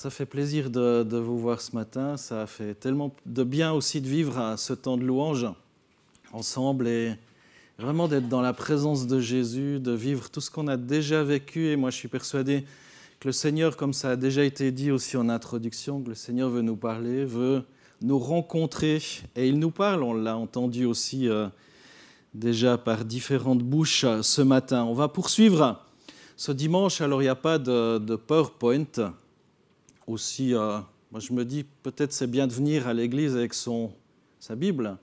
ça fait plaisir de vous voir ce matin. Ça fait tellement de bien aussi de vivre à ce temps de louange ensemble et vraiment d'être dans la présence de Jésus, de vivre tout ce qu'on a déjà vécu. Et moi, je suis persuadé que le Seigneur, comme ça a déjà été dit aussi en introduction, que le Seigneur veut nous parler, veut nous rencontrer. Et il nous parle, on l'a entendu aussi déjà par différentes bouches ce matin. On va poursuivre ce dimanche. Alors, il n'y a pas de PowerPoint. Aussi, moi je me dis, peut-être c'est bien de venir à l'église avec sa Bible,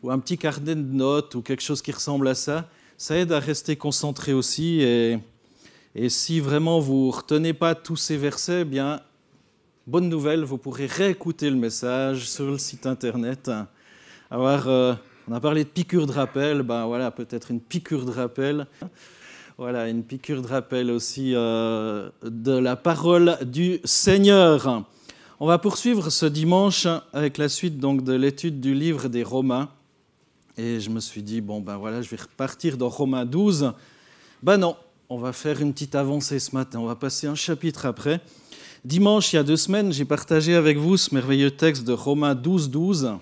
ou un petit carnet de notes, ou quelque chose qui ressemble à ça. Ça aide à rester concentré aussi. Et si vraiment vous ne retenez pas tous ces versets, eh bien, bonne nouvelle, vous pourrez réécouter le message sur le site internet. Alors, on a parlé de piqûre de rappel, ben voilà, peut-être une piqûre de rappel. Voilà, une piqûre de rappel aussi de la parole du Seigneur. On va poursuivre ce dimanche avec la suite donc, de l'étude du livre des Romains. Et je me suis dit, bon ben voilà, je vais repartir dans Romains 12. Ben non, on va faire une petite avancée ce matin, on va passer un chapitre après. Dimanche, il y a 2 semaines, j'ai partagé avec vous ce merveilleux texte de Romains 12, 12.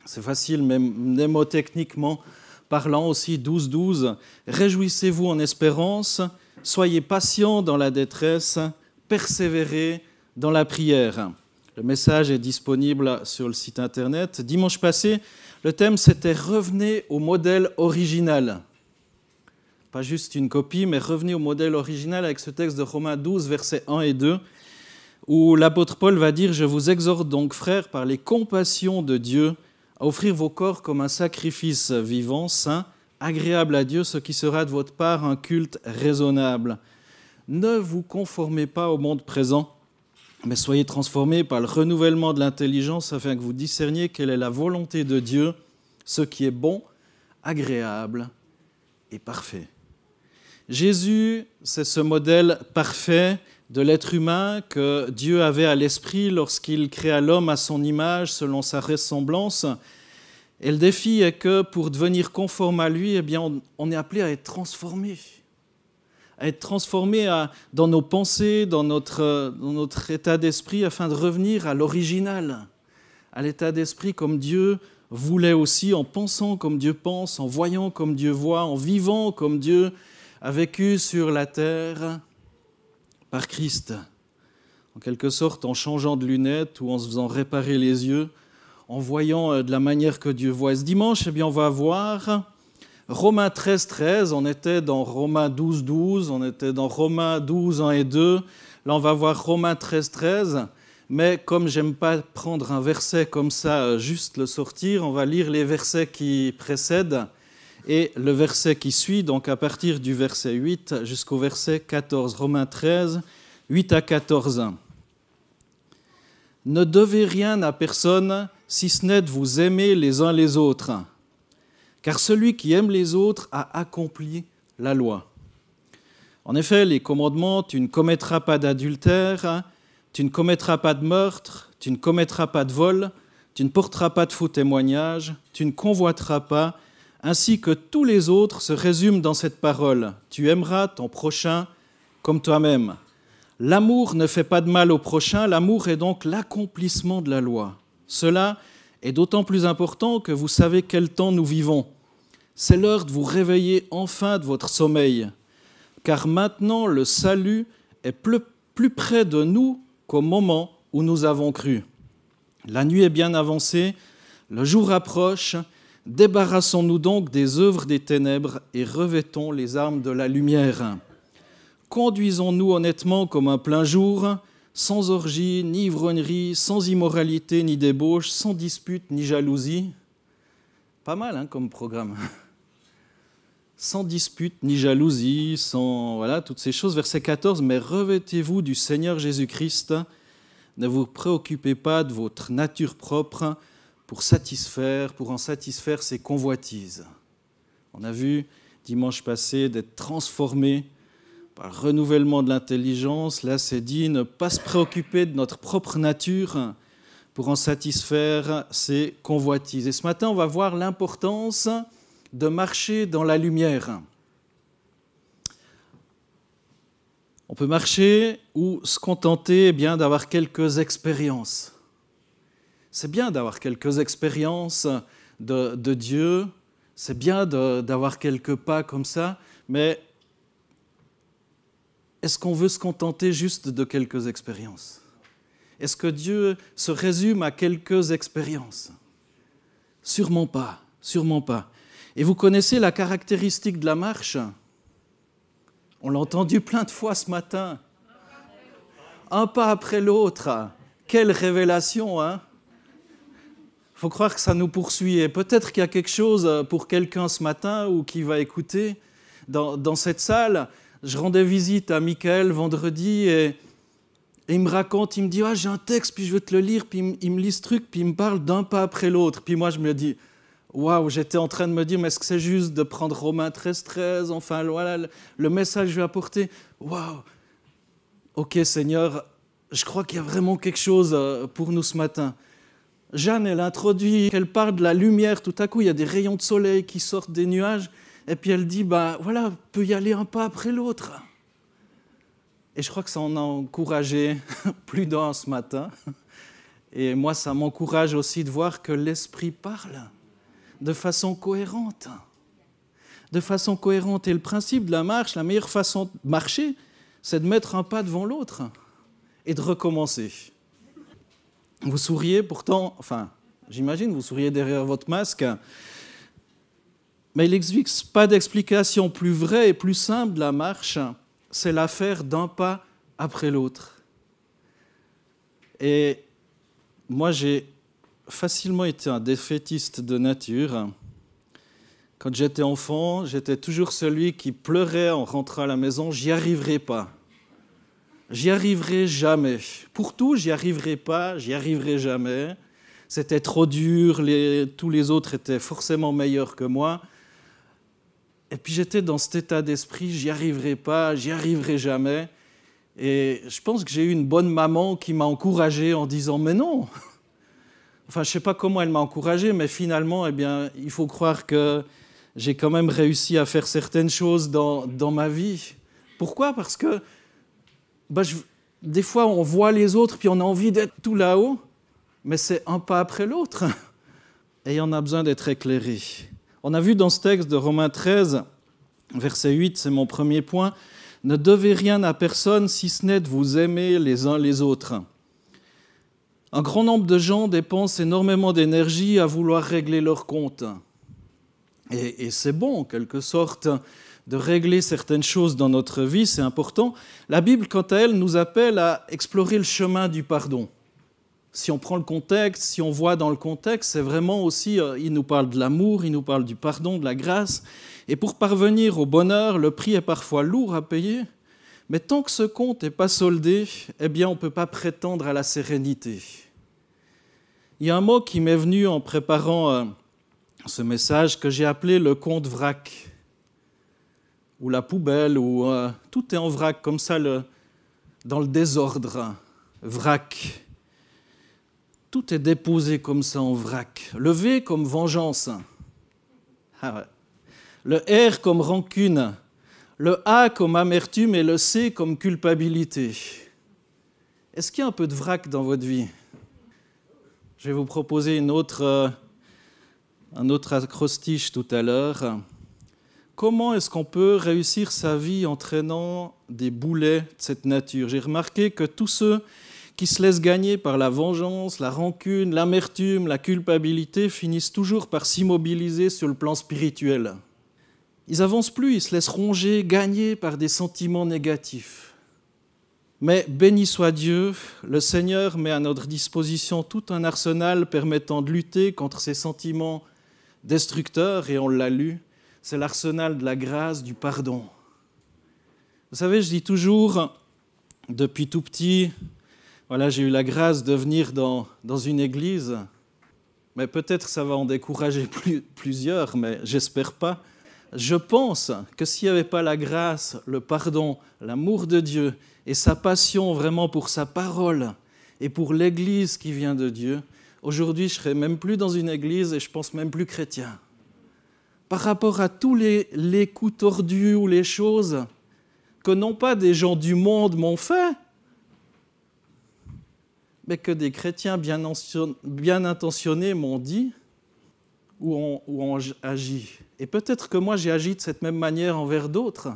C'est facile, même mnémotechniquement parlant aussi, 12, 12. Réjouissez-vous en espérance, soyez patients dans la détresse, persévérez dans la prière. Le message est disponible sur le site internet. Dimanche passé, le thème c'était « Revenez au modèle original ». Pas juste une copie, mais revenez au modèle original avec ce texte de Romains 12, versets 1 et 2, où l'apôtre Paul va dire « Je vous exhorte donc, frères, par les compassions de Dieu, à offrir vos corps comme un sacrifice vivant, saint, agréable à Dieu, ce qui sera de votre part un culte raisonnable. Ne vous conformez pas au monde présent, mais soyez transformés par le renouvellement de l'intelligence afin que vous discerniez quelle est la volonté de Dieu, ce qui est bon, agréable et parfait. » Jésus, c'est ce modèle parfait de l'être humain que Dieu avait à l'esprit lorsqu'il créa l'homme à son image, selon sa ressemblance. Et le défi est que pour devenir conforme à lui, eh bien, on est appelé à être transformé. À être transformé dans nos pensées, dans notre état d'esprit, afin de revenir à l'original, à l'état d'esprit comme Dieu voulait aussi, en pensant comme Dieu pense, en voyant comme Dieu voit, en vivant comme Dieu a vécu sur la terre par Christ. En quelque sorte, en changeant de lunettes ou en se faisant réparer les yeux, en voyant de la manière que Dieu voit. Et ce dimanche, eh bien, on va voir Romains 13, 13, on était dans Romains 12, 12, on était dans Romains 12, 1 et 2. Là, on va voir Romains 13, 13. Mais comme j'aime pas prendre un verset comme ça, juste le sortir, on va lire les versets qui précèdent et le verset qui suit, donc à partir du verset 8 jusqu'au verset 14. Romains 13, 8 à 14. Ne devez rien à personne, si ce n'est de vous aimer les uns les autres. Car celui qui aime les autres a accompli la loi. En effet, les commandements, tu ne commettras pas d'adultère, tu ne commettras pas de meurtre, tu ne commettras pas de vol, tu ne porteras pas de faux témoignage, tu ne convoiteras pas, ainsi que tous les autres se résument dans cette parole. Tu aimeras ton prochain comme toi-même. L'amour ne fait pas de mal au prochain, l'amour est donc l'accomplissement de la loi. Cela est d'autant plus important que vous savez quel temps nous vivons. C'est l'heure de vous réveiller enfin de votre sommeil, car maintenant le salut est plus près de nous qu'au moment où nous avons cru. La nuit est bien avancée, le jour approche, débarrassons-nous donc des œuvres des ténèbres et revêtons les armes de la lumière. Conduisons-nous honnêtement comme un plein jour, sans orgie, ni ivrognerie, sans immoralité, ni débauche, sans dispute, ni jalousie. Pas mal comme programme. Sans dispute, ni jalousie, sans... Voilà, toutes ces choses. Verset 14, « Mais revêtez-vous du Seigneur Jésus-Christ, ne vous préoccupez pas de votre nature propre pour en satisfaire ses convoitises. » On a vu dimanche passé d'être transformé par le renouvellement de l'intelligence. Là, c'est dit ne pas se préoccuper de notre propre nature pour en satisfaire ses convoitises. Et ce matin, on va voir l'importance de marcher dans la lumière. On peut marcher ou se contenter bien d'avoir quelques expériences. C'est bien d'avoir quelques expériences de Dieu, c'est bien d'avoir quelques pas comme ça, mais est-ce qu'on veut se contenter juste de quelques expériences? Est-ce que Dieu se résume à quelques expériences? Sûrement pas, sûrement pas. Et vous connaissez la caractéristique de la marche? On l'a entendu plein de fois ce matin. Un pas après l'autre. Quelle révélation, hein? Il faut croire que ça nous poursuit. Et peut-être qu'il y a quelque chose pour quelqu'un ce matin ou qui va écouter dans cette salle. Je rendais visite à Michael vendredi et il me raconte, il me dit « Ah, j'ai un texte, puis je veux te le lire », puis il me lit ce truc, puis il me parle d'un pas après l'autre. Puis moi, je me dis « Waouh », j'étais en train de me dire « Mais est-ce que c'est juste de prendre Romains 13, enfin, voilà, le message que je vais apporter. Waouh, ok Seigneur, je crois qu'il y a vraiment quelque chose pour nous ce matin. » Jeanne, elle introduit, elle parle de la lumière, tout à coup, il y a des rayons de soleil qui sortent des nuages, et puis elle dit « Voilà, on peut y aller un pas après l'autre ». Et je crois que ça en a encouragé plus d'un ce matin. Et moi, ça m'encourage aussi de voir que l'Esprit parle de façon cohérente. De façon cohérente. Et le principe de la marche, la meilleure façon de marcher, c'est de mettre un pas devant l'autre et de recommencer. Vous souriez pourtant, enfin, j'imagine, vous souriez derrière votre masque, mais il n'existe pas d'explication plus vraie et plus simple de la marche. C'est l'affaire d'un pas après l'autre. Et moi, j'ai facilement été un défaitiste de nature. Quand j'étais enfant, j'étais toujours celui qui pleurait en rentrant à la maison. J'y arriverai pas. J'y arriverai jamais. Pour tout, j'y arriverai pas, j'y arriverai jamais. C'était trop dur, tous les autres étaient forcément meilleurs que moi. Et puis j'étais dans cet état d'esprit, j'y arriverai pas, j'y arriverai jamais. Et je pense que j'ai eu une bonne maman qui m'a encouragé en disant « Mais non !» Enfin, je ne sais pas comment elle m'a encouragé, mais finalement, eh bien, il faut croire que j'ai quand même réussi à faire certaines choses dans ma vie. Pourquoi? Parce que des fois, on voit les autres, puis on a envie d'être tout là-haut, mais c'est un pas après l'autre. Et on a besoin d'être éclairé. On a vu dans ce texte de Romains 13, verset 8, c'est mon premier point, « Ne devez rien à personne si ce n'est de vous aimer les uns les autres. » Un grand nombre de gens dépensent énormément d'énergie à vouloir régler leurs comptes. Et c'est bon, en quelque sorte, de régler certaines choses dans notre vie, c'est important. La Bible, quant à elle, nous appelle à explorer le chemin du pardon. Si on prend le contexte, si on voit dans le contexte, c'est vraiment aussi, il nous parle de l'amour, il nous parle du pardon, de la grâce. Et pour parvenir au bonheur, le prix est parfois lourd à payer, mais tant que ce compte n'est pas soldé, eh bien, on ne peut pas prétendre à la sérénité. Il y a un mot qui m'est venu en préparant ce message que j'ai appelé le compte vrac, ou la poubelle, ou tout est en vrac, comme ça, dans le désordre, vrac. Tout est déposé comme ça en vrac. Le V comme vengeance. Ah ouais. Le R comme rancune. Le A comme amertume et le C comme culpabilité. Est-ce qu'il y a un peu de vrac dans votre vie? Je vais vous proposer un autre acrostiche tout à l'heure. Comment est-ce qu'on peut réussir sa vie en traînant des boulets de cette nature? J'ai remarqué que tous ceux qui se laissent gagner par la vengeance, la rancune, l'amertume, la culpabilité, finissent toujours par s'immobiliser sur le plan spirituel. Ils n'avancent plus, ils se laissent ronger, gagner par des sentiments négatifs. Mais béni soit Dieu, le Seigneur met à notre disposition tout un arsenal permettant de lutter contre ces sentiments destructeurs, et on l'a lu, c'est l'arsenal de la grâce, du pardon. Vous savez, je dis toujours, depuis tout petit, voilà, j'ai eu la grâce de venir dans une église, mais peut-être ça va en décourager plusieurs, mais j'espère pas. Je pense que s'il n'y avait pas la grâce, le pardon, l'amour de Dieu et sa passion vraiment pour sa parole et pour l'église qui vient de Dieu, aujourd'hui je ne serais même plus dans une église et je pense même plus chrétien. Par rapport à tous les coups tordus ou les choses que non pas des gens du monde m'ont fait, mais que des chrétiens bien intentionnés m'ont dit ou ont agi. Et peut-être que moi j'ai agi de cette même manière envers d'autres.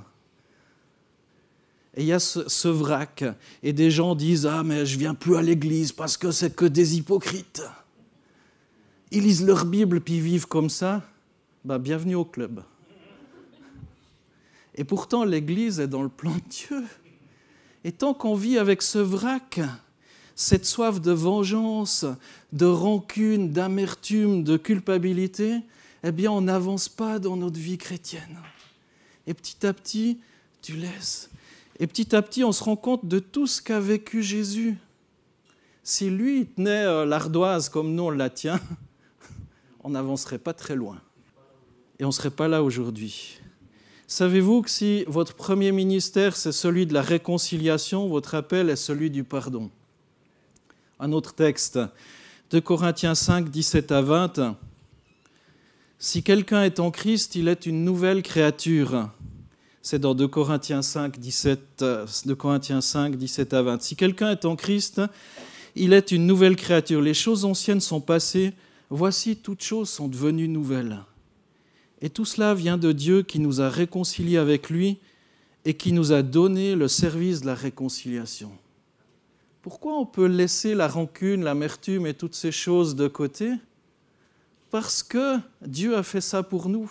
Et il y a ce vrac, et des gens disent « Ah, mais je ne viens plus à l'église parce que c'est que des hypocrites. » Ils lisent leur Bible puis ils vivent comme ça. Bienvenue au club. Et pourtant, l'église est dans le plan de Dieu. Et tant qu'on vit avec ce vrac, cette soif de vengeance, de rancune, d'amertume, de culpabilité, eh bien, on n'avance pas dans notre vie chrétienne. Et petit à petit, tu laisses. Et petit à petit, on se rend compte de tout ce qu'a vécu Jésus. Si lui tenait l'ardoise comme nous on la tient, on n'avancerait pas très loin. Et on ne serait pas là aujourd'hui. Savez-vous que si votre premier ministère, c'est celui de la réconciliation, votre appel est celui du pardon? Un autre texte, 2 Corinthiens 5, 17 à 20. « Si quelqu'un est en Christ, il est une nouvelle créature. » C'est dans 2 Corinthiens 5, 17 à 20. « Si quelqu'un est en Christ, il est une nouvelle créature. Les choses anciennes sont passées. Voici, toutes choses sont devenues nouvelles. » Et tout cela vient de Dieu qui nous a réconciliés avec lui et qui nous a donné le service de la réconciliation. Pourquoi on peut laisser la rancune, l'amertume et toutes ces choses de côté? Parce que Dieu a fait ça pour nous,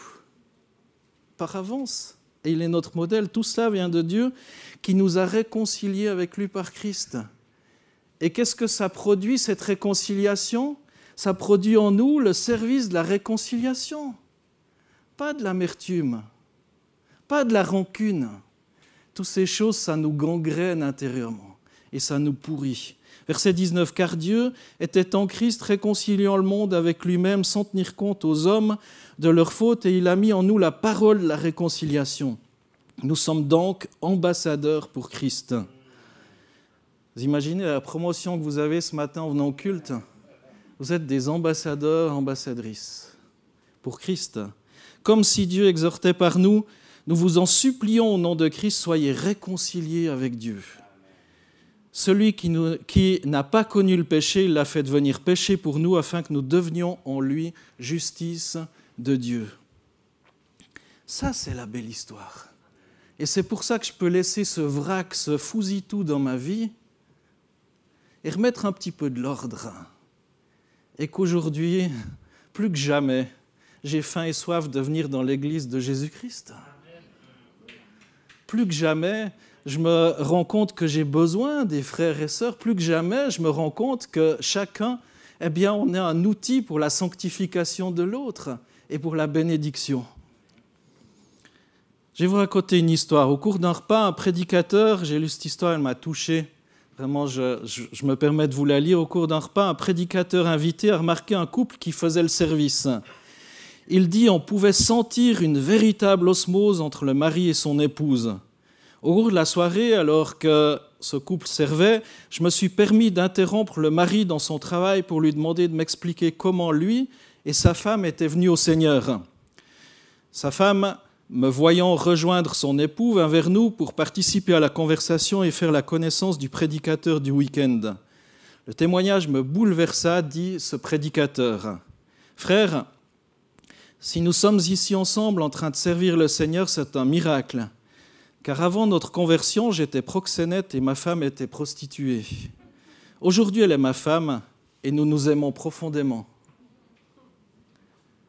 par avance. Et il est notre modèle. Tout cela vient de Dieu qui nous a réconciliés avec lui par Christ. Et qu'est-ce que ça produit, cette réconciliation? Ça produit en nous le service de la réconciliation. Pas de l'amertume, pas de la rancune. Toutes ces choses, ça nous gangrène intérieurement et ça nous pourrit. Verset 19, « Car Dieu était en Christ réconciliant le monde avec lui-même sans tenir compte aux hommes de leurs fautes et il a mis en nous la parole de la réconciliation. Nous sommes donc ambassadeurs pour Christ. » Vous imaginez la promotion que vous avez ce matin en venant au culte? Vous êtes des ambassadeurs, ambassadrices pour Christ. Comme si Dieu exhortait par nous, nous vous en supplions au nom de Christ, soyez réconciliés avec Dieu. Celui qui n'a pas connu le péché, il l'a fait devenir péché pour nous, afin que nous devenions en lui justice de Dieu. Ça, c'est la belle histoire. Et c'est pour ça que je peux laisser ce vrac, ce fousitou dans ma vie et remettre un petit peu de l'ordre. Et qu'aujourd'hui, plus que jamais, j'ai faim et soif de venir dans l'église de Jésus-Christ. Plus que jamais, je me rends compte que j'ai besoin des frères et sœurs. Plus que jamais, je me rends compte que chacun, on est un outil pour la sanctification de l'autre et pour la bénédiction. Je vais vous raconter une histoire. Au cours d'un repas, un prédicateur, j'ai lu cette histoire, elle m'a touché. Vraiment, je me permets de vous la lire. Au cours d'un repas, un prédicateur invité a remarqué un couple qui faisait le service. Il dit on pouvait sentir une véritable osmose entre le mari et son épouse. Au cours de la soirée, alors que ce couple servait, je me suis permis d'interrompre le mari dans son travail pour lui demander de m'expliquer comment lui et sa femme étaient venus au Seigneur. Sa femme, me voyant rejoindre son époux, vint vers nous pour participer à la conversation et faire la connaissance du prédicateur du week-end. Le témoignage me bouleversa, dit ce prédicateur. « Frère, si nous sommes ici ensemble en train de servir le Seigneur, c'est un miracle. Car avant notre conversion, j'étais proxénète et ma femme était prostituée. Aujourd'hui, elle est ma femme et nous nous aimons profondément. »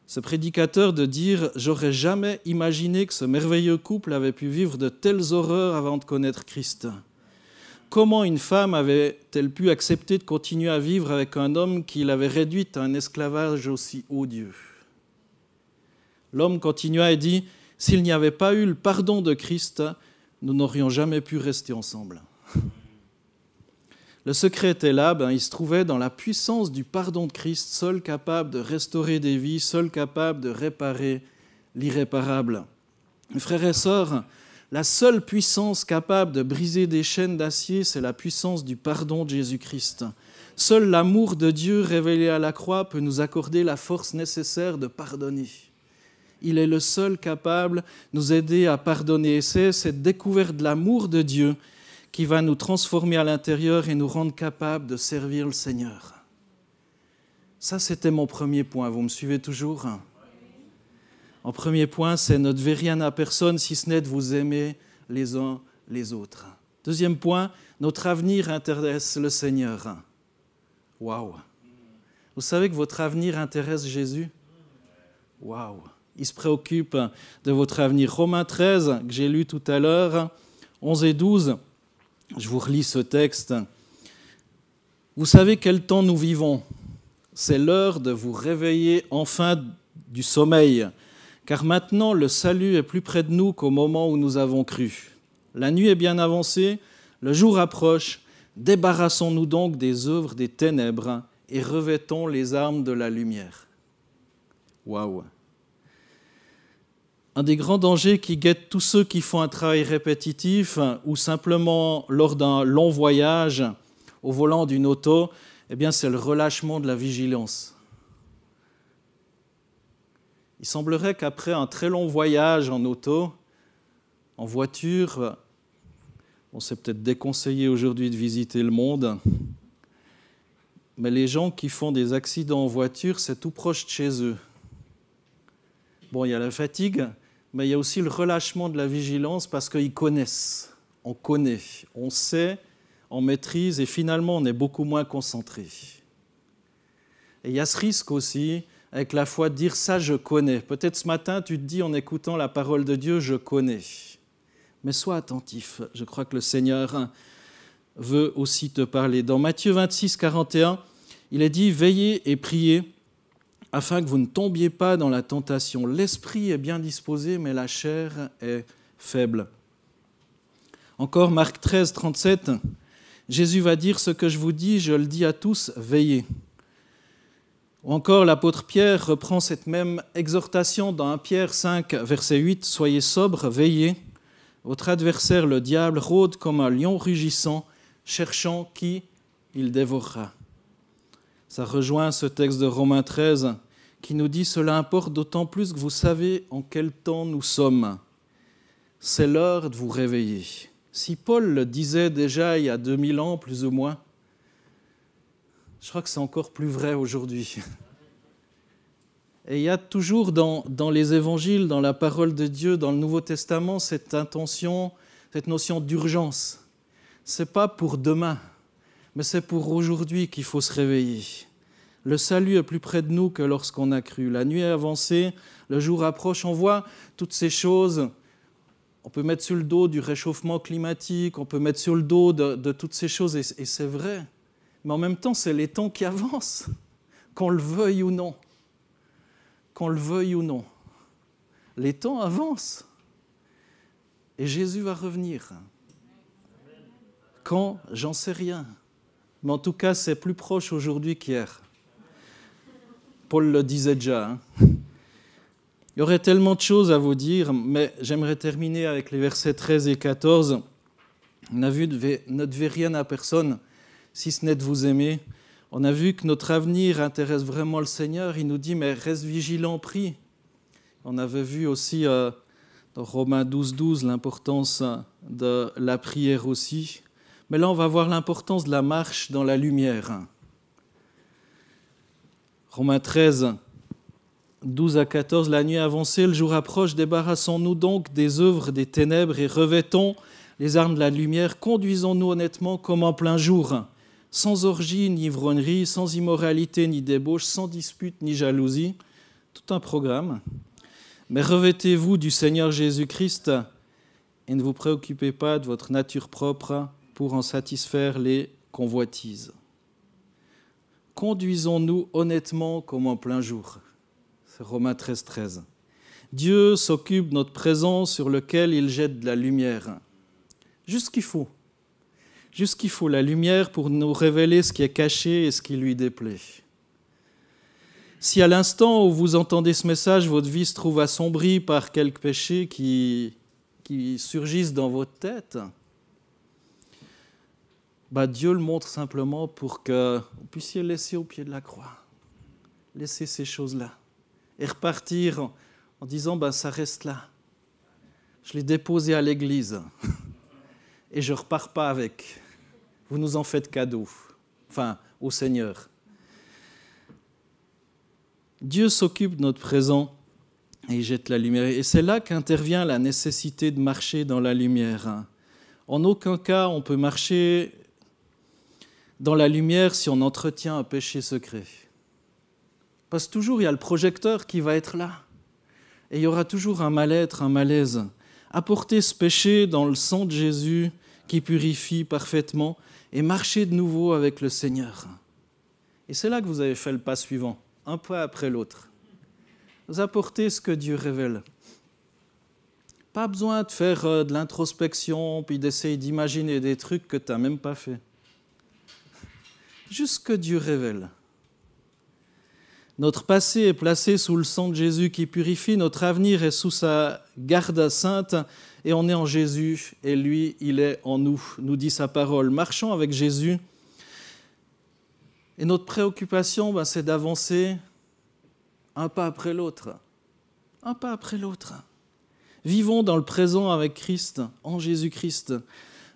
Ce prédicateur de dire « J'aurais jamais imaginé que ce merveilleux couple avait pu vivre de telles horreurs avant de connaître Christ. Comment une femme avait-elle pu accepter de continuer à vivre avec un homme qui l'avait réduite à un esclavage aussi odieux ?» L'homme continua et dit « S'il n'y avait pas eu le pardon de Christ, nous n'aurions jamais pu rester ensemble. » Le secret était là, il se trouvait dans la puissance du pardon de Christ, seul capable de restaurer des vies, seul capable de réparer l'irréparable. Frères et sœurs, la seule puissance capable de briser des chaînes d'acier, c'est la puissance du pardon de Jésus-Christ. Seul l'amour de Dieu révélé à la croix peut nous accorder la force nécessaire de pardonner. Il est le seul capable de nous aider à pardonner. Et c'est cette découverte de l'amour de Dieu qui va nous transformer à l'intérieur et nous rendre capables de servir le Seigneur. Ça, c'était mon premier point. Vous me suivez toujours ? En premier point, c'est ne devez rien à personne si ce n'est de vous aimer les uns les autres. Deuxième point, notre avenir intéresse le Seigneur. Waouh! Vous savez que votre avenir intéresse Jésus? Waouh! Il se préoccupe de votre avenir. Romains 13, que j'ai lu tout à l'heure, 11 et 12, je vous relis ce texte. Vous savez quel temps nous vivons? C'est l'heure de vous réveiller enfin du sommeil, car maintenant le salut est plus près de nous qu'au moment où nous avons cru. La nuit est bien avancée, le jour approche, débarrassons-nous donc des œuvres des ténèbres et revêtons les armes de la lumière. Waouh! Un des grands dangers qui guettent tous ceux qui font un travail répétitif ou simplement lors d'un long voyage au volant d'une auto, eh bien, c'est le relâchement de la vigilance. Il semblerait qu'après un très long voyage en auto, en voiture, c'est peut-être déconseillé aujourd'hui de visiter le monde, mais les gens qui font des accidents en voiture, c'est tout proche de chez eux. Bon, il y a la fatigue, mais il y a aussi le relâchement de la vigilance parce qu'ils connaissent, on connaît, on sait, on maîtrise et finalement on est beaucoup moins concentré. Et il y a ce risque aussi, avec la foi, de dire ça je connais. Peut-être ce matin tu te dis en écoutant la parole de Dieu, je connais. Mais sois attentif, je crois que le Seigneur veut aussi te parler. Dans Matthieu 26, 41, il est dit « Veillez et priez afin que vous ne tombiez pas dans la tentation. L'esprit est bien disposé, mais la chair est faible. » Encore Marc 13, 37, Jésus va dire « Ce que je vous dis, je le dis à tous, veillez. » Ou encore l'apôtre Pierre reprend cette même exhortation dans 1 Pierre 5, verset 8, « Soyez sobres, veillez. Votre adversaire, le diable, rôde comme un lion rugissant, cherchant qui il dévorera. » Ça rejoint ce texte de Romains 13 qui nous dit « Cela importe d'autant plus que vous savez en quel temps nous sommes. C'est l'heure de vous réveiller. » Si Paul le disait déjà il y a 2000 ans, plus ou moins, je crois que c'est encore plus vrai aujourd'hui. Et il y a toujours dans les évangiles, dans la parole de Dieu, dans le Nouveau Testament, cette intention, cette notion d'urgence. Ce n'est pas pour demain, mais c'est pour aujourd'hui qu'il faut se réveiller. Le salut est plus près de nous que lorsqu'on a cru. La nuit est avancée, le jour approche, on voit toutes ces choses. On peut mettre sur le dos du réchauffement climatique, on peut mettre sur le dos de toutes ces choses, et c'est vrai. Mais en même temps, c'est les temps qui avancent, qu'on le veuille ou non. Qu'on le veuille ou non. Les temps avancent. Et Jésus va revenir. Quand? J'en sais rien. Mais en tout cas, c'est plus proche aujourd'hui qu'hier. Paul le disait déjà. Il y aurait tellement de choses à vous dire, mais j'aimerais terminer avec les versets 13 et 14. On a vu, ne devez rien à personne, si ce n'est de vous aimer. On a vu que notre avenir intéresse vraiment le Seigneur. Il nous dit, mais reste vigilant, prie. On avait vu aussi dans Romains 12, 12 l'importance de la prière aussi. Mais là, on va voir l'importance de la marche dans la lumière. Romains 13, 12 à 14, la nuit avancée, le jour approche, débarrassons-nous donc des œuvres des ténèbres et revêtons les armes de la lumière, conduisons-nous honnêtement comme en plein jour, sans orgie ni ivrognerie, sans immoralité ni débauche, sans dispute ni jalousie, tout un programme. Mais revêtez-vous du Seigneur Jésus-Christ et ne vous préoccupez pas de votre nature propre pour en satisfaire les convoitises. Conduisons-nous honnêtement comme en plein jour. C'est Romains 13, 13. Dieu s'occupe de notre présent sur lequel il jette de la lumière. Juste ce qu'il faut. Juste ce qu'il faut, la lumière pour nous révéler ce qui est caché et ce qui lui déplaît. Si à l'instant où vous entendez ce message, votre vie se trouve assombrie par quelques péchés qui surgissent dans votre tête, Dieu le montre simplement pour que vous puissiez laisser au pied de la croix. Laisser ces choses-là et repartir en disant ça reste là. Je l'ai déposé à l'église et je ne repars pas avec. Vous nous en faites cadeau, au Seigneur. Dieu s'occupe de notre présent et il jette la lumière. Et c'est là qu'intervient la nécessité de marcher dans la lumière. En aucun cas on peut marcher dans la lumière si on entretient un péché secret. Parce que toujours il y a le projecteur qui va être là. Et il y aura toujours un mal-être, un malaise. Apporter ce péché dans le sang de Jésus qui purifie parfaitement et marcher de nouveau avec le Seigneur. Et c'est là que vous avez fait le pas suivant, un pas après l'autre. Vous apportez ce que Dieu révèle. Pas besoin de faire de l'introspection puis d'essayer d'imaginer des trucs que tu n'as même pas fait. Juste ce que Dieu révèle. Notre passé est placé sous le sang de Jésus qui purifie, notre avenir est sous sa garde sainte et on est en Jésus et lui, il est en nous, nous dit sa parole. Marchons avec Jésus et notre préoccupation, c'est d'avancer un pas après l'autre. Un pas après l'autre. Vivons dans le présent avec Christ, en Jésus-Christ.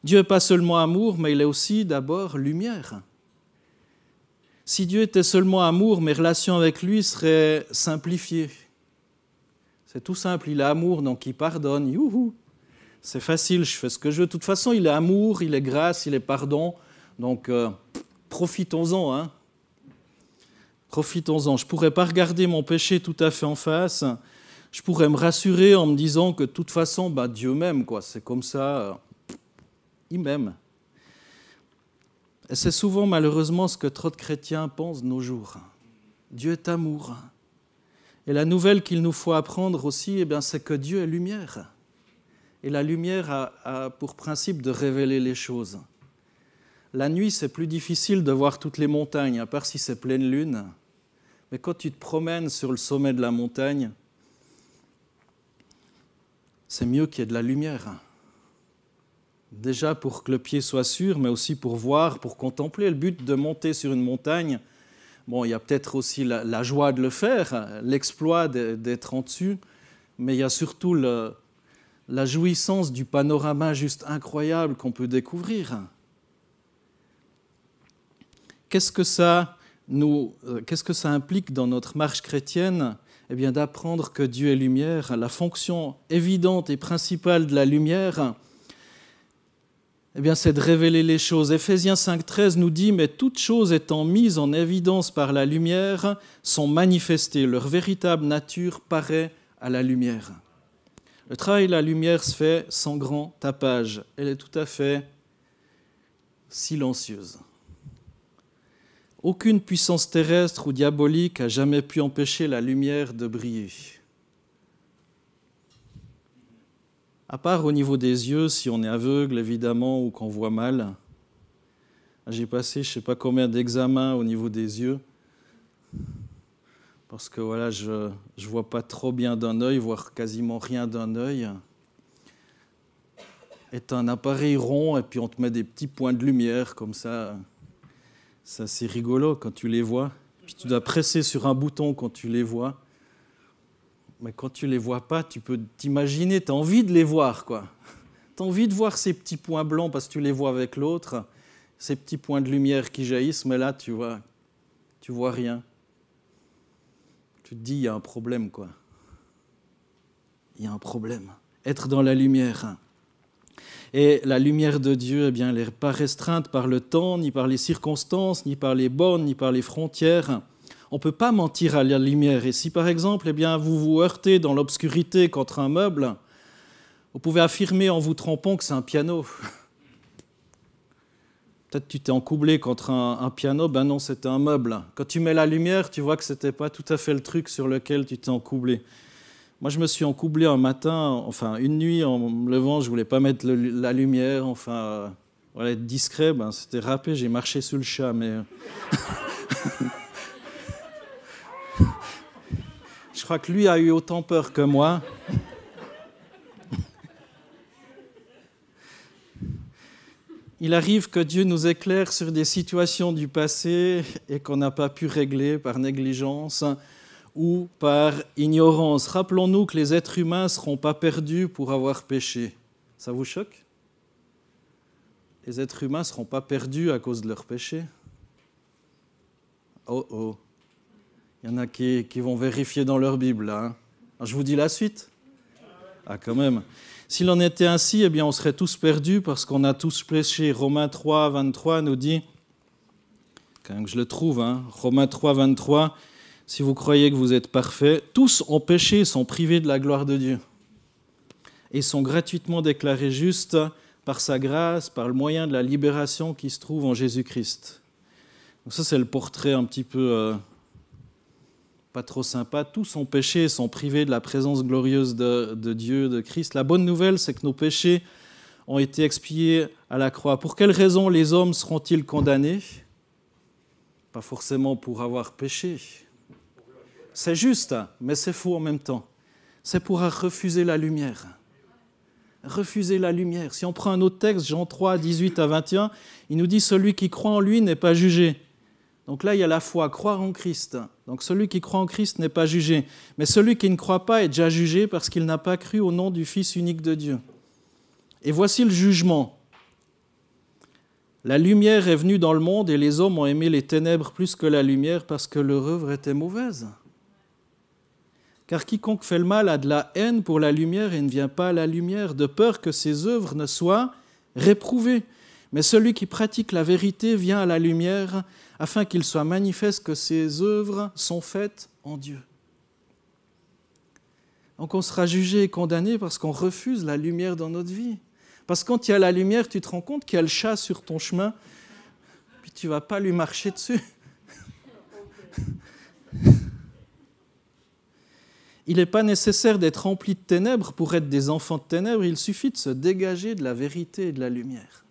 Dieu n'est pas seulement amour, mais il est aussi d'abord lumière. Si Dieu était seulement amour, mes relations avec lui seraient simplifiées. C'est tout simple, il est amour, donc il pardonne. Youhou. C'est facile, je fais ce que je veux. De toute façon, il est amour, il est grâce, il est pardon. Donc, profitons-en. Hein. Profitons-en. Je ne pourrais pas regarder mon péché tout à fait en face. Je pourrais me rassurer en me disant que de toute façon, Dieu m'aime, quoi. C'est comme ça, il m'aime. Et c'est souvent malheureusement ce que trop de chrétiens pensent de nos jours. Dieu est amour. Et la nouvelle qu'il nous faut apprendre aussi, c'est que Dieu est lumière. Et la lumière a pour principe de révéler les choses. La nuit, c'est plus difficile de voir toutes les montagnes, à part si c'est pleine lune. Mais quand tu te promènes sur le sommet de la montagne, c'est mieux qu'il y ait de la lumière. Déjà pour que le pied soit sûr, mais aussi pour voir, pour contempler. Le but de monter sur une montagne, il y a peut-être aussi la joie de le faire, l'exploit d'être en dessus, mais il y a surtout la jouissance du panorama juste incroyable qu'on peut découvrir. Qu'est-ce que ça implique dans notre marche chrétienne ? D'apprendre que Dieu est lumière. La fonction évidente et principale de la lumière, c'est de révéler les choses. Éphésiens 5,13 nous dit « Mais toutes choses étant mises en évidence par la lumière sont manifestées. Leur véritable nature paraît à la lumière. » Le travail de la lumière se fait sans grand tapage. Elle est tout à fait silencieuse. Aucune puissance terrestre ou diabolique n'a jamais pu empêcher la lumière de briller. À part au niveau des yeux, si on est aveugle, évidemment, ou qu'on voit mal. J'ai passé je ne sais pas combien d'examens au niveau des yeux, parce que je ne vois pas trop bien d'un œil, voire quasiment rien d'un œil. Et tu as un appareil rond, et puis on te met des petits points de lumière, comme ça. Ça, c'est rigolo quand tu les vois. Puis tu dois presser sur un bouton quand tu les vois. Mais quand tu ne les vois pas, tu peux t'imaginer, tu as envie de les voir, quoi. Tu as envie de voir ces petits points blancs parce que tu les vois avec l'autre, ces petits points de lumière qui jaillissent, mais là, tu vois rien. Tu te dis, il y a un problème, quoi. Il y a un problème. Être dans la lumière. Et la lumière de Dieu, elle n'est pas restreinte par le temps, ni par les circonstances, ni par les bornes, ni par les frontières. On ne peut pas mentir à la lumière. Et si, par exemple, vous vous heurtez dans l'obscurité contre un meuble, vous pouvez affirmer en vous trompant que c'est un piano. Peut-être que tu t'es encoublé contre un piano, non, c'était un meuble. Quand tu mets la lumière, tu vois que ce n'était pas tout à fait le truc sur lequel tu t'es encoublé. Moi, je me suis encoublé un matin, une nuit, en me levant, je ne voulais pas mettre la lumière, être discret, c'était râpé, j'ai marché sous le chat, mais... Je crois que lui a eu autant peur que moi. Il arrive que Dieu nous éclaire sur des situations du passé et qu'on n'a pas pu régler par négligence, ou par ignorance. Rappelons-nous que les êtres humains ne seront pas perdus pour avoir péché. Ça vous choque? Les êtres humains ne seront pas perdus à cause de leur péché. Oh oh, il y en a qui vont vérifier dans leur Bible, là. Hein. Alors, je vous dis la suite. Ah, quand même. S'il en était ainsi, eh bien, on serait tous perdus parce qu'on a tous péché. Romains 3, 23 nous dit, quand même que je le trouve, hein, Romains 3, 23, si vous croyez que vous êtes parfaits, tous ont péché et sont privés de la gloire de Dieu. Et sont gratuitement déclarés justes par sa grâce, par le moyen de la libération qui se trouve en Jésus-Christ. Donc ça, c'est le portrait un petit peu pas trop sympa. Tous ont péché et sont privés de la présence glorieuse de Dieu, de Christ. La bonne nouvelle, c'est que nos péchés ont été expiés à la croix. Pour quelles raisons les hommes seront-ils condamnés? Pas forcément pour avoir péché. C'est juste, mais c'est faux en même temps. C'est pour refuser la lumière. Refuser la lumière. Si on prend un autre texte, Jean 3, 18 à 21, il nous dit « Celui qui croit en lui n'est pas jugé ». Donc là, il y a la foi, croire en Christ. Donc celui qui croit en Christ n'est pas jugé. Mais celui qui ne croit pas est déjà jugé parce qu'il n'a pas cru au nom du Fils unique de Dieu. Et voici le jugement. La lumière est venue dans le monde et les hommes ont aimé les ténèbres plus que la lumière parce que leur œuvre était mauvaise. Car quiconque fait le mal a de la haine pour la lumière et ne vient pas à la lumière, de peur que ses œuvres ne soient réprouvées. Mais celui qui pratique la vérité vient à la lumière afin qu'il soit manifeste que ses œuvres sont faites en Dieu. Donc on sera jugé et condamné parce qu'on refuse la lumière dans notre vie. Parce que quand il y a la lumière, tu te rends compte qu'il y a le chat sur ton chemin, puis tu ne vas pas lui marcher dessus. Il n'est pas nécessaire d'être rempli de ténèbres pour être des enfants de ténèbres, il suffit de se dégager de la vérité et de la lumière.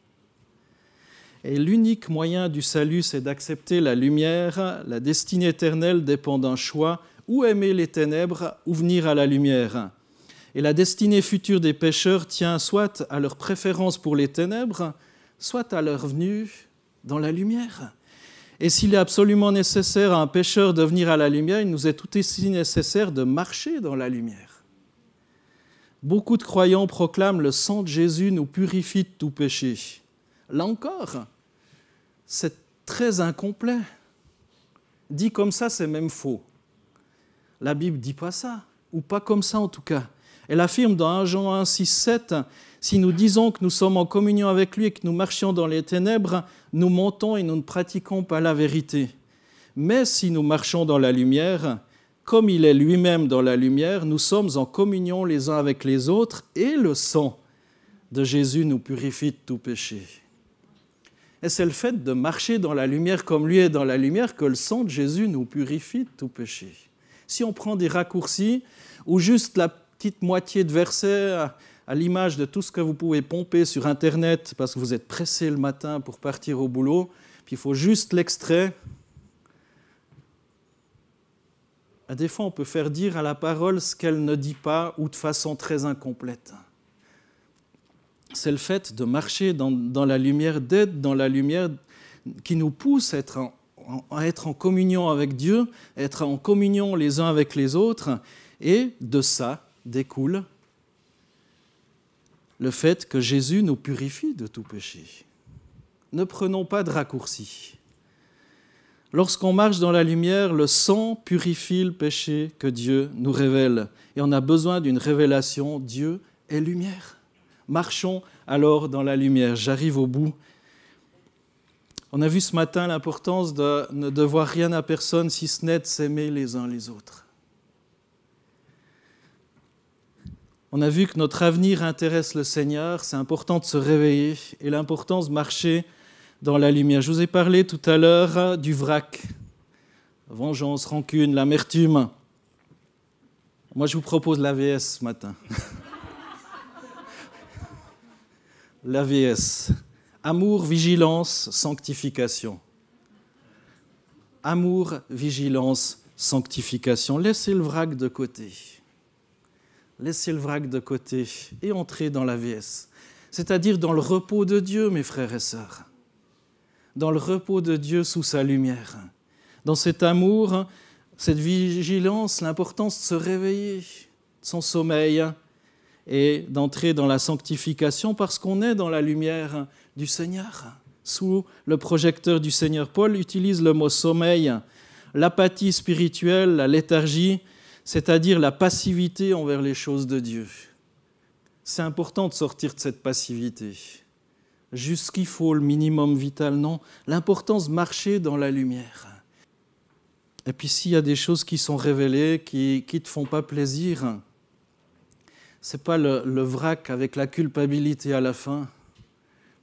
Et l'unique moyen du salut, c'est d'accepter la lumière. La destinée éternelle dépend d'un choix, ou aimer les ténèbres, ou venir à la lumière. Et la destinée future des pécheurs tient soit à leur préférence pour les ténèbres, soit à leur venue dans la lumière. Et s'il est absolument nécessaire à un pécheur de venir à la lumière, il nous est tout aussi nécessaire de marcher dans la lumière. Beaucoup de croyants proclament « Le sang de Jésus nous purifie de tout péché ». Là encore, c'est très incomplet. Dit comme ça, c'est même faux. La Bible ne dit pas ça, ou pas comme ça en tout cas. Elle affirme dans 1 Jean 1, 6, 7, « Si nous disons que nous sommes en communion avec lui et que nous marchions dans les ténèbres, nous mentons et nous ne pratiquons pas la vérité. Mais si nous marchons dans la lumière, comme il est lui-même dans la lumière, nous sommes en communion les uns avec les autres et le sang de Jésus nous purifie de tout péché. » Et c'est le fait de marcher dans la lumière comme lui est dans la lumière que le sang de Jésus nous purifie de tout péché. Si on prend des raccourcis ou juste la petite moitié de verset à l'image de tout ce que vous pouvez pomper sur Internet parce que vous êtes pressé le matin pour partir au boulot, puis il faut juste l'extrait, des fois on peut faire dire à la parole ce qu'elle ne dit pas ou de façon très incomplète. C'est le fait de marcher dans la lumière, d'être dans la lumière qui nous pousse à être en communion avec Dieu, à être en communion les uns avec les autres, et de ça découle le fait que Jésus nous purifie de tout péché. Ne prenons pas de raccourcis. Lorsqu'on marche dans la lumière, le sang purifie le péché que Dieu nous révèle. Et on a besoin d'une révélation, Dieu est lumière. Marchons alors dans la lumière. J'arrive au bout. On a vu ce matin l'importance de ne devoir rien à personne si ce n'est de s'aimer les uns les autres. On a vu que notre avenir intéresse le Seigneur, c'est important de se réveiller et l'importance de marcher dans la lumière. Je vous ai parlé tout à l'heure du vrac, vengeance, rancune, l'amertume. Moi, je vous propose l'AVS ce matin. L'AVS, amour, vigilance, sanctification. Amour, vigilance, sanctification. Laissez le vrac de côté. Laissez le vrac de côté et entrez dans l'AVS, c'est-à-dire dans le repos de Dieu, mes frères et sœurs. Dans le repos de Dieu sous sa lumière. Dans cet amour cette vigilance, l'importance de se réveiller de son sommeil et d'entrer dans la sanctification parce qu'on est dans la lumière du Seigneur, sous le projecteur du Seigneur. Paul utilise le mot sommeil, l'apathie spirituelle, la léthargie, c'est-à-dire la passivité envers les choses de Dieu. C'est important de sortir de cette passivité. Juste ce qu'il faut, le minimum vital, non. L'importance de marcher dans la lumière. Et puis s'il y a des choses qui sont révélées, qui ne te font pas plaisir, ce n'est pas le vrac avec la culpabilité à la fin,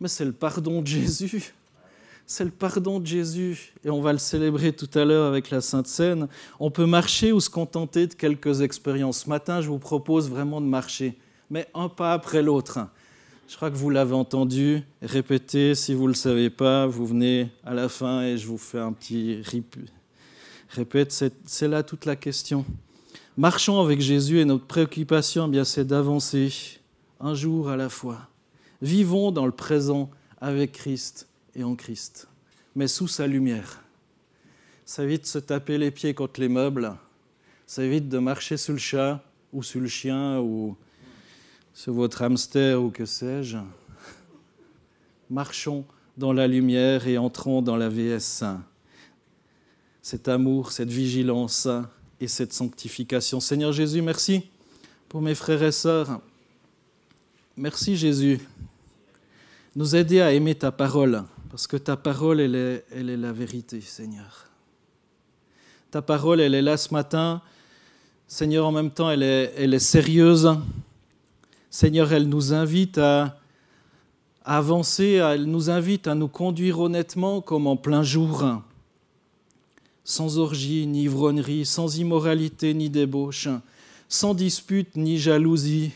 mais c'est le pardon de Jésus. C'est le pardon de Jésus. Et on va le célébrer tout à l'heure avec la Sainte Seine. On peut marcher ou se contenter de quelques expériences. Ce matin, je vous propose vraiment de marcher, mais un pas après l'autre. Je crois que vous l'avez entendu. Répétez, si vous ne le savez pas, vous venez à la fin et je vous fais un petit répète. C'est là toute la question. Marchons avec Jésus et notre préoccupation, eh bien, c'est d'avancer un jour à la fois. Vivons dans le présent avec Christ et en Christ, mais sous sa lumière. Ça évite de se taper les pieds contre les meubles, ça évite de marcher sous le chat ou sous le chien ou sur votre hamster ou que sais-je. Marchons dans la lumière et entrons dans la VS. Cet amour, cette vigilance et cette sanctification. Seigneur Jésus, merci pour mes frères et sœurs. Merci Jésus. Nous aider à aimer ta parole, parce que ta parole, elle est la vérité, Seigneur. Ta parole, elle est là ce matin. Seigneur, en même temps, elle est sérieuse. Seigneur, elle nous invite à avancer, elle nous invite à nous conduire honnêtement comme en plein jour, sans orgie ni ivrognerie, sans immoralité ni débauche, sans dispute ni jalousie.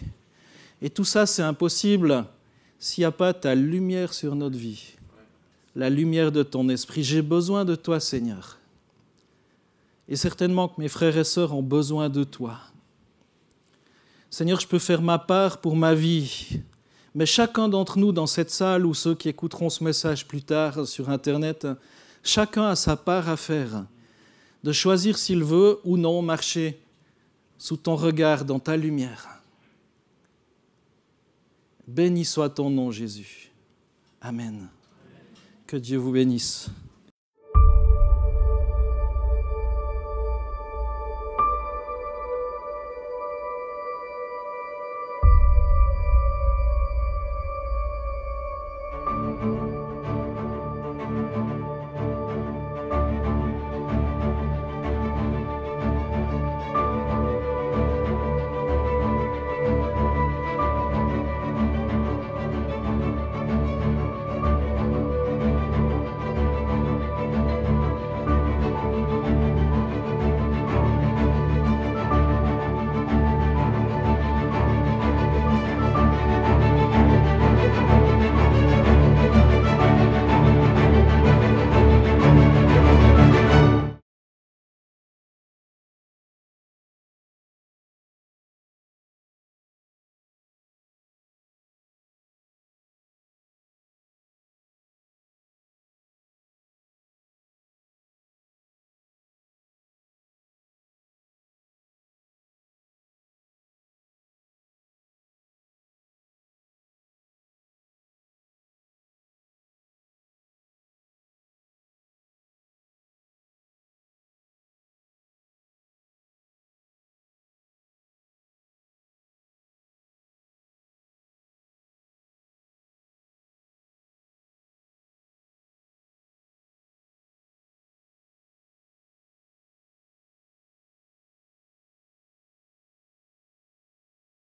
Et tout ça, c'est impossible s'il n'y a pas ta lumière sur notre vie, la lumière de ton esprit. J'ai besoin de toi, Seigneur. Et certainement que mes frères et sœurs ont besoin de toi. Seigneur, je peux faire ma part pour ma vie, mais chacun d'entre nous dans cette salle ou ceux qui écouteront ce message plus tard sur Internet, chacun a sa part à faire, de choisir s'il veut ou non marcher sous ton regard, dans ta lumière. Béni soit ton nom, Jésus. Amen. Que Dieu vous bénisse.